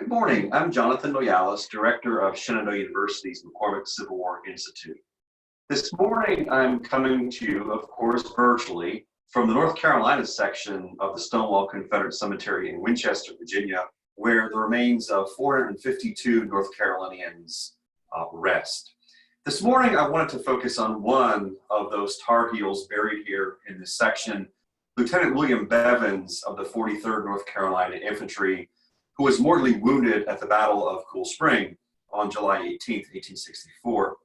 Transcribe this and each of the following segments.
Good morning. I'm Jonathan Noyalis, Director of Shenandoah University's McCormick Civil War Institute. This morning, I'm coming to you, of course, virtually from the North Carolina section of the Stonewall Confederate Cemetery in Winchester, Virginia, where the remains of 452 North Carolinians rest. This morning, I wanted to focus on one of those Tar Heels buried here in this section, Lieutenant William Beavans of the 43rd North Carolina Infantry, who was mortally wounded at the Battle of Cool Spring on July 18, 1864.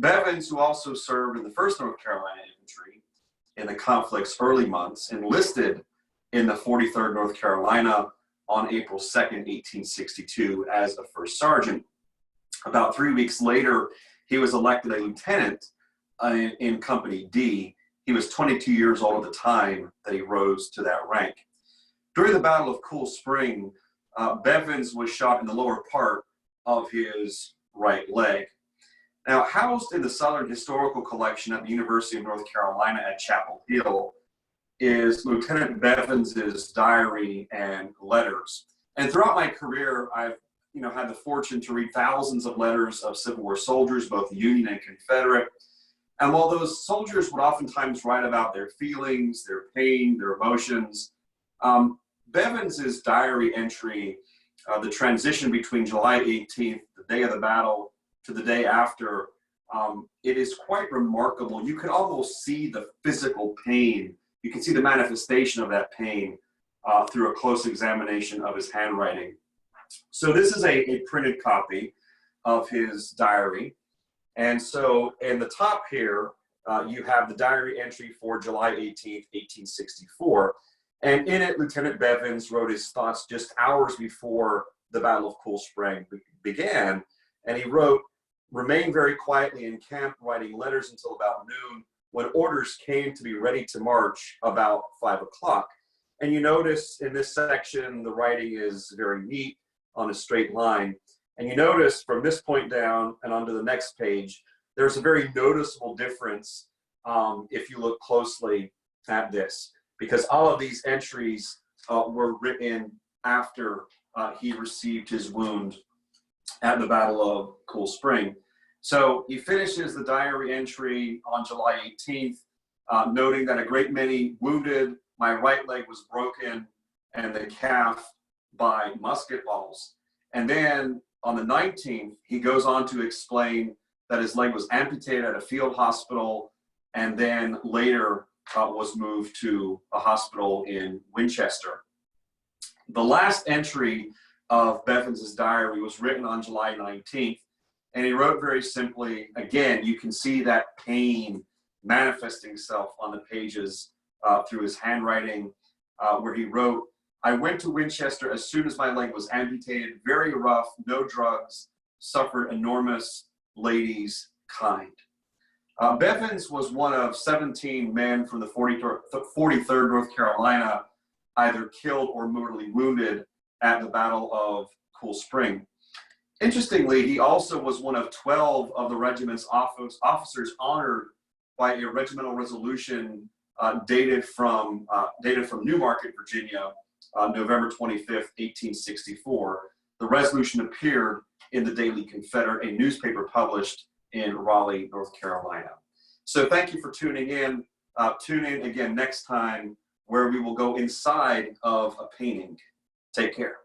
Beavans, who also served in the 1st North Carolina Infantry in the conflict's early months, enlisted in the 43rd North Carolina on April 2, 1862 as a first sergeant. About 3 weeks later, he was elected a lieutenant in Company D. He was 22 years old at the time that he rose to that rank. During the Battle of Cool Spring, Beavans was shot in the lower part of his right leg. Now, housed in the Southern Historical Collection at the University of North Carolina at Chapel Hill is Lieutenant Bevans's diary and letters. And throughout my career, I've had the fortune to read thousands of letters of Civil War soldiers, both Union and Confederate. And while those soldiers would oftentimes write about their feelings, their pain, their emotions, Bevans's diary entry, the transition between July 18th, the day of the battle, to the day after, it is quite remarkable. You can almost see the physical pain. You can see the manifestation of that pain through a close examination of his handwriting. So this is a printed copy of his diary. And so in the top here, you have the diary entry for July 18th, 1864. And in it, Lieutenant Beavans wrote his thoughts just hours before the Battle of Cool Spring began. And he wrote, "Remain very quietly in camp, writing letters until about noon, when orders came to be ready to march about 5 o'clock. And you notice in this section, the writing is very neat on a straight line. And you notice from this point down and onto the next page, there's a very noticeable difference if you look closely at this, because all of these entries were written after he received his wound at the Battle of Cool Spring. So he finishes the diary entry on July 18th, noting that a great many wounded, my right leg was broken, and the calf by musket balls. And then on the 19th, he goes on to explain that his leg was amputated at a field hospital and then later was moved to a hospital in Winchester. The last entry of Bevans's diary was written on July 19th, and he wrote very simply, again, you can see that pain manifesting itself on the pages through his handwriting, where he wrote, "I went to Winchester as soon as my leg was amputated, very rough, no drugs, suffered enormous, ladies kind." Beavans was one of 17 men from the 43rd North Carolina, either killed or mortally wounded at the Battle of Cool Spring. Interestingly, he also was one of 12 of the regiment's officers honored by a regimental resolution dated from Newmarket, Virginia, November 25th, 1864. The resolution appeared in the Daily Confederate, a newspaper published in Raleigh, North Carolina. So thank you for tuning in. Tune in again next time, where we will go inside of a painting. Take care.